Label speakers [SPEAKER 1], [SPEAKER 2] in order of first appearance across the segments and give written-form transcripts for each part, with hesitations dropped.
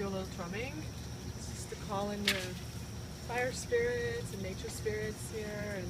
[SPEAKER 1] do a little drumming. It's just to call in the fire spirits and nature spirits here, and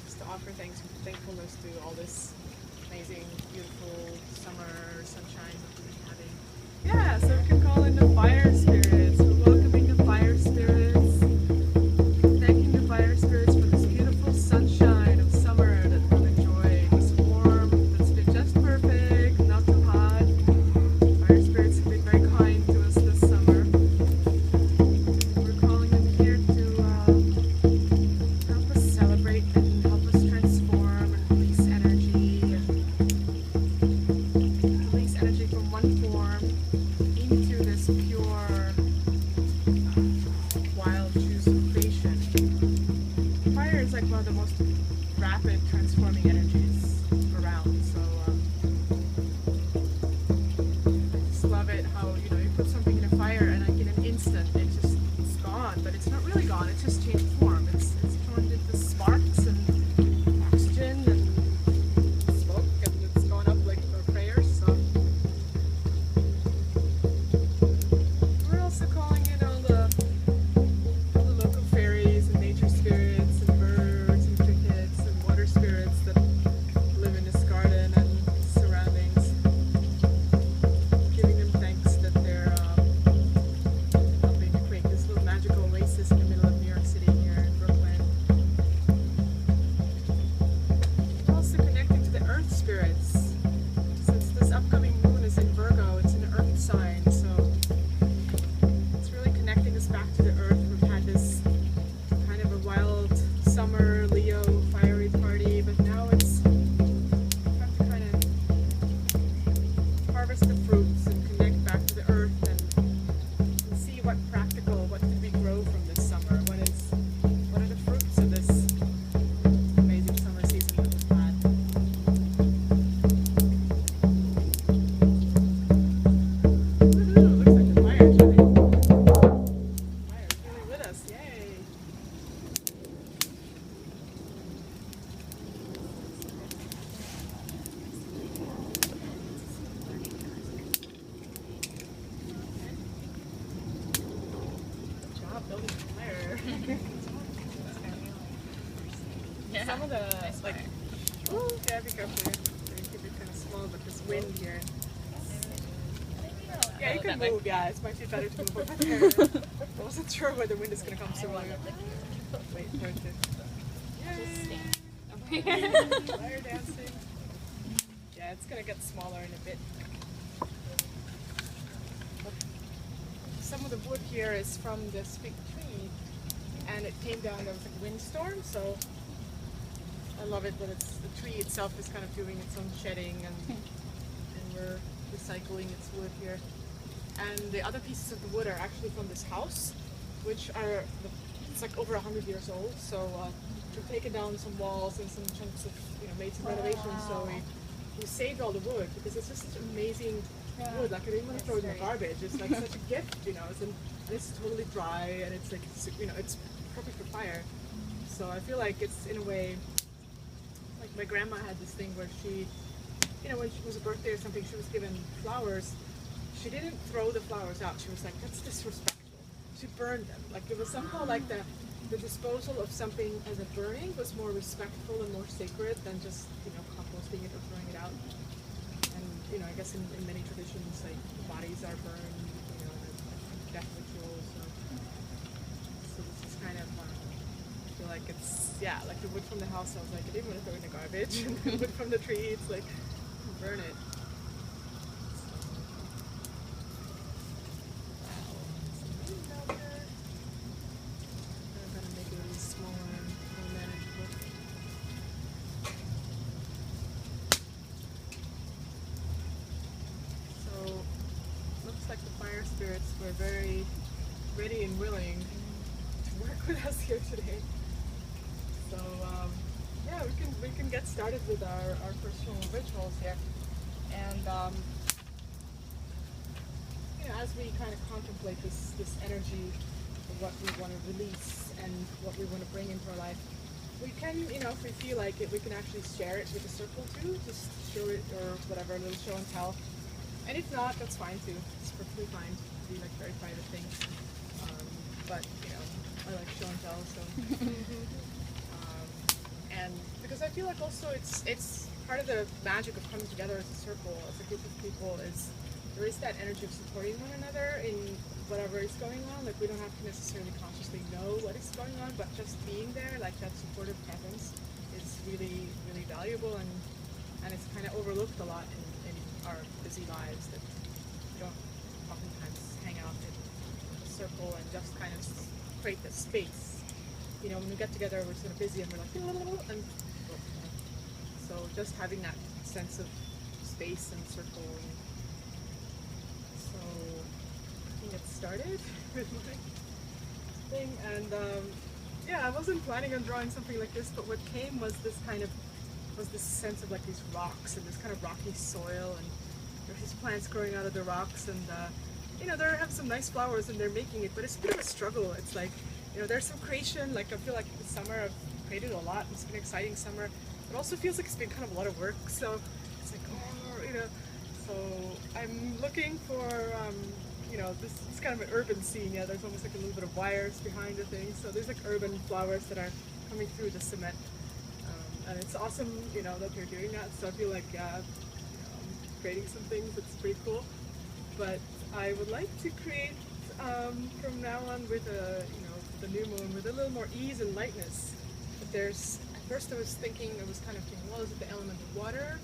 [SPEAKER 1] just to offer thankfulness to all this amazing, beautiful summer sunshine that we've been having. Yeah, so we can call in the fire spirits. We're welcoming the fire spirits, thanking the fire spirits for this beautiful sunshine of summer that we've enjoyed. It's warm, it's been just perfect, not too hot. Fire spirits have been very kind to us this summer. We're calling them here to help us celebrate and help us transform and release energy from one form into this pure, wild juice of creation. Fire is like one of the most rapid transforming energies around, so I just love it how, you know, you put something in a fire and like in an instant it's gone, but it's not really gone, it's just changed form. It's turned into sparks and oxygen and smoke, and it's going up like for prayers. So we're also calling in all the local fairies and nature spirits and birds and crickets and water spirits that live in this garden and surroundings, giving them thanks that they're helping to create this little magical oasis in the middle of New York City here in Brooklyn. We're also connecting to the earth spirits. Since this upcoming moon is in Virgo, it's an earth sign, so it's really connecting us back to the earth. We've had this kind of a wild summer Leo fiery party, but now it's time to kind of harvest the fruits and connect back to the earth and see what did we grow from this summer? What are the fruits of this amazing summer season that we've had? Woohoo! Looks like the fire's really with us. Yay! Good job building the fire. Some of the like, oh yeah, be careful here. Keep it kind of small, but this wind here. Yeah, you can move. Yeah, it might be better to move over there. I wasn't sure where the wind is going to come, so we'll wait for it to. Yay! Fire dancing. Yeah, it's going to get smaller in a bit. Some of the wood here is from this big tree, and it came down. There was like a windstorm, so I love it that the tree itself is kind of doing its own shedding, and we're recycling its wood here. And the other pieces of the wood are actually from this house, which are, it's like over 100 years old. So we've taken down some walls and some chunks of, you know, made some renovations. So we saved all the wood because it's just such amazing wood. Like I didn't want to throw it in the garbage. It's like such a gift, you know. And it's totally dry, and it's like, you know, it's perfect for fire. So I feel like it's in a way, like my grandma had this thing where she, you know, when she was a birthday or something, she was given flowers. She didn't throw the flowers out. She was like, that's disrespectful. She burned them. Like it was somehow like the disposal of something as a burning was more respectful and more sacred than just, you know, composting it or throwing it out. And, you know, I guess in many traditions, like bodies are burned, you know, death rituals. So this is kind of, I feel like it's, yeah, like the wood from the house, I was like, I didn't want to throw it in the garbage. And the wood from the tree, it's like, burn it. Like the fire spirits were very ready and willing to work with us here today. So yeah, we can get started with our personal rituals here. And you know, as we kind of contemplate this energy of what we want to release and what we want to bring into our life, we can, you know, if we feel like it, we can actually share it with a circle too, just show it or whatever, a little show and tell. And if not, that's fine too. It's perfectly fine. to be like very private things. But you know, I like show and tell, so. And because I feel like also it's part of the magic of coming together as a circle, as a group of people, is there is that energy of supporting one another in whatever is going on. Like we don't have to necessarily consciously know what is going on, but just being there, like that supportive presence, is really, really valuable, and it's kind of overlooked a lot in our busy lives, that we don't oftentimes hang out in a circle and just kind of create the space. You know, when we get together, we're sort of busy and we're like, and so just having that sense of space and circle. So I think it started with my thing, and yeah, I wasn't planning on drawing something like this, but what came was this sense of like these rocks and this kind of rocky soil, and there's these plants growing out of the rocks, and you know, they have some nice flowers and they're making it, but it's a bit of a struggle. It's like, you know, there's some creation, like I feel like this summer I've created a lot. It's been an exciting summer. It also feels like it's been kind of a lot of work, so it's like, oh, you know, so I'm looking for, you know, this is kind of an urban scene. Yeah, there's almost like a little bit of wires behind the thing, so there's like urban flowers that are coming through the cement, and it's awesome, you know, that they're doing that. So I feel like, you know, I'm creating some things that's pretty cool, but I would like to create from now on with a, you know, the new moon, with a little more ease and lightness. But there's, at first I was thinking, I was kind of thinking, well, is it the element of water?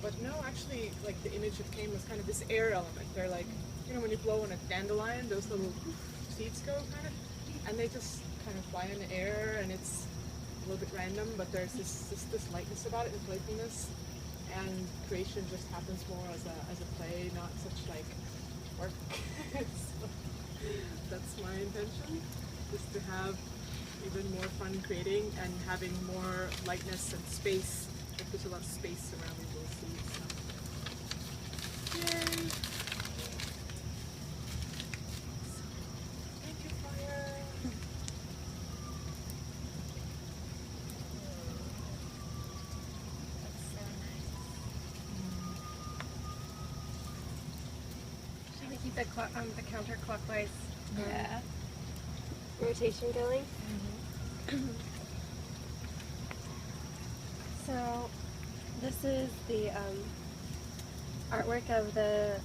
[SPEAKER 1] But no, actually, like the image that came was kind of this air element. They're like, you know, when you blow on a dandelion, those little seeds go kind of, and they just kind of fly in the air, and it's a little bit random, but there's this lightness about it and playfulness, and creation just happens more as a play, not such like work. So that's my intention, just to have even more fun creating and having more lightness and space. Like there's a lot of space around these little seeds. So. Yay! Thank you, fire.
[SPEAKER 2] That's so nice. Should we keep the counterclockwise rotation going? So this is the artwork of the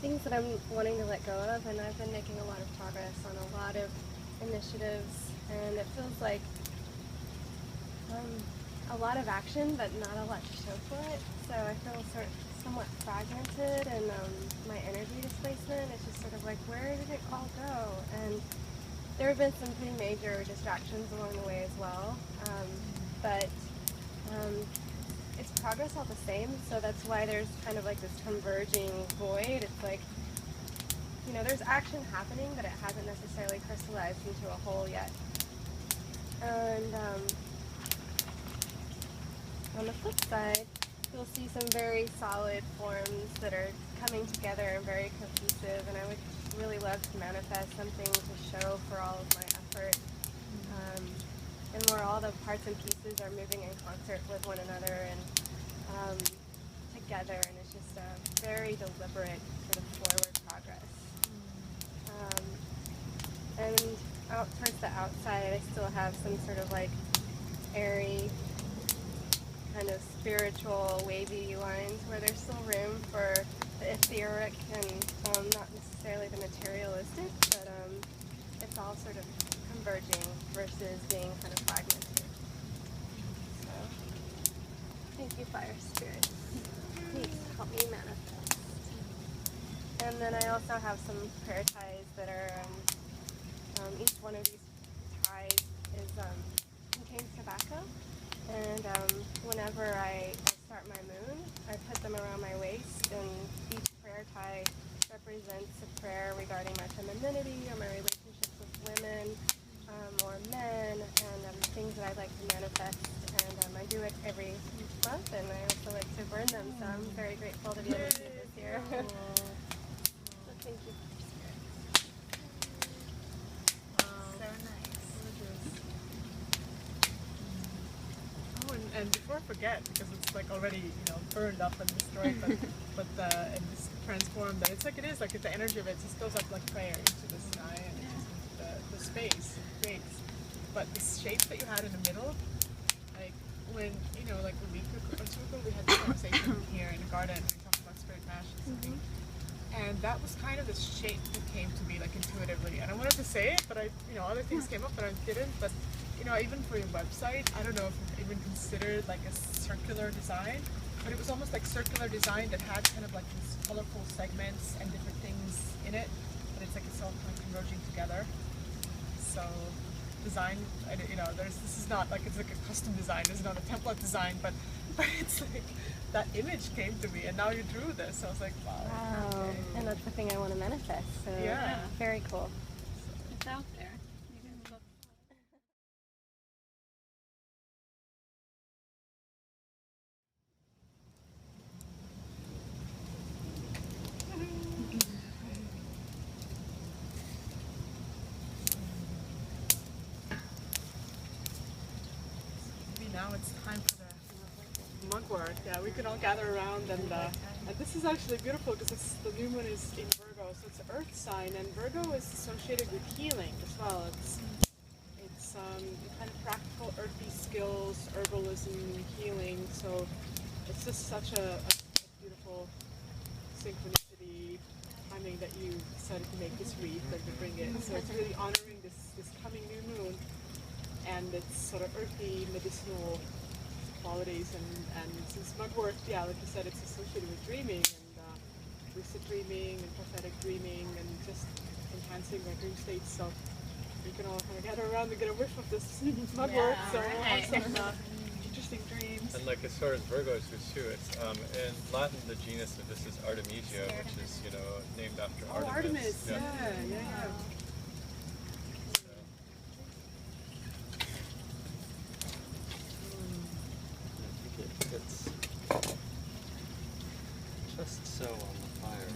[SPEAKER 2] things that I'm wanting to let go of, and I've been making a lot of progress on a lot of initiatives, and it feels like a lot of action but not a lot to show for it. So I feel somewhat fragmented, and my energy displacement is just sort of like, where did it all go? And there have been some pretty major distractions along the way as well, but it's progress all the same, so that's why there's kind of like this converging void. It's like, you know, there's action happening, but it hasn't necessarily crystallized into a whole yet. And on the flip side, you'll see some very solid forms that are coming together and very cohesive, and I would really love to manifest something to show for all of my effort, and where all the parts and pieces are moving in concert with one another and together, and it's just a very deliberate sort of forward progress. And out towards the outside, I still have some sort of like airy, kind of spiritual, wavy lines where there's still room for the etheric and not necessarily the materialistic, but it's all sort of converging versus being kind of fragmented. So, thank you, Fire Spirit. Please help me manifest. And then I also have some prayer ties that are, each one of these ties is contains tobacco. And whenever I start my moon, I put them around my waist, and each prayer tie represents a prayer regarding my femininity or my relationships with women or men, and things that I'd like to manifest. And I do it every month, and I also like to burn them, so I'm very grateful to be able to do this here. So thank you.
[SPEAKER 1] So nice. And before I forget because it's like already, you know, burned up and destroyed, but and just transformed. And it's like it is like the energy of it just goes up like prayer into the sky and the space it creates. But this shape that you had in the middle, like when, you know, like a week or two ago we had this conversation here in the garden. We talked about SpiritMash and something. And that was kind of the shape that came to me like intuitively. And I wanted to say it, but I, you know, other things came up but I didn't. But, you know, even for your website, I don't know if it's even considered like a circular design, but it was almost like circular design that had kind of like these colorful segments and different things in it. But it's like it's all kind of converging together. So design, you know, this is not like it's like a custom design. This is not a template design, but it's like that image came to me, and now you drew this. So I was like, wow.
[SPEAKER 2] Wow.
[SPEAKER 1] Okay.
[SPEAKER 2] And that's the thing I want to manifest. So
[SPEAKER 1] Yeah.
[SPEAKER 2] very cool.
[SPEAKER 3] It's out there. You can look.
[SPEAKER 1] Maybe now it's time for the mugwort. Yeah, we can all gather around, and this is actually beautiful because the new moon is in Virgo, so it's an earth sign, and Virgo is associated with healing as well. It's kind of practical earthy skills, herbalism, healing. So it's just such a beautiful synchronicity timing that you decided to make this wreath and to bring it. So it's really honoring this coming new moon and its sort of earthy medicinal qualities, and since mugwort, yeah, like you said, it's associated with dreaming and lucid dreaming and prophetic dreaming and just enhancing our dream states. So we can all kind of gather around and get a whiff of this mugwort. So we'll have some interesting dreams.
[SPEAKER 4] And like as far as Virgo is too, it's in Latin the genus of this is Artemisia, which is, you know, named after
[SPEAKER 1] Oh, Artemis,
[SPEAKER 4] Yeah.
[SPEAKER 1] yeah.
[SPEAKER 5] I think it fits just so on the fire.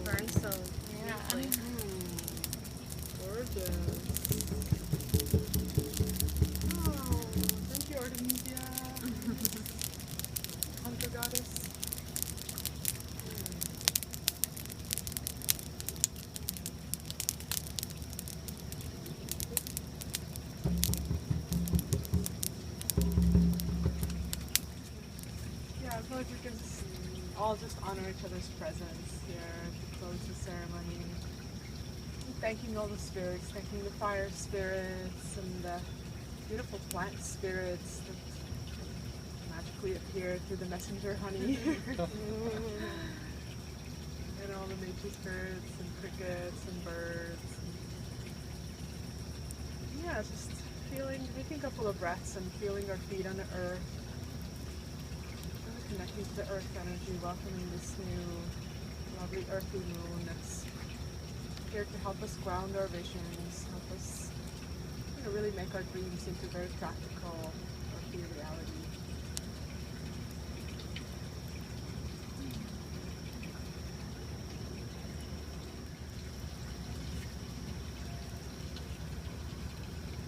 [SPEAKER 3] Burns so beautifully.
[SPEAKER 1] Gorgeous. Oh, thank you, Artemisia. Hunter goddess. Yeah, I feel like we can all just honor each other's presence here to close the ceremony. Thanking all the spirits, thanking the fire spirits and the beautiful plant spirits that magically appear through the messenger honey. And all the nature spirits and crickets and birds. And yeah, just taking a couple of breaths and feeling our feet on the earth. Really connecting to the earth energy, welcoming this new lovely earthy moon that's here to help us ground our visions, help us, you know, really make our dreams into very practical, earthy reality.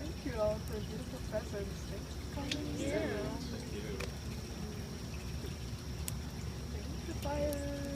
[SPEAKER 1] Thank you all for a beautiful presence. Thanks for coming here.
[SPEAKER 4] Just you.
[SPEAKER 1] Thank you, fire.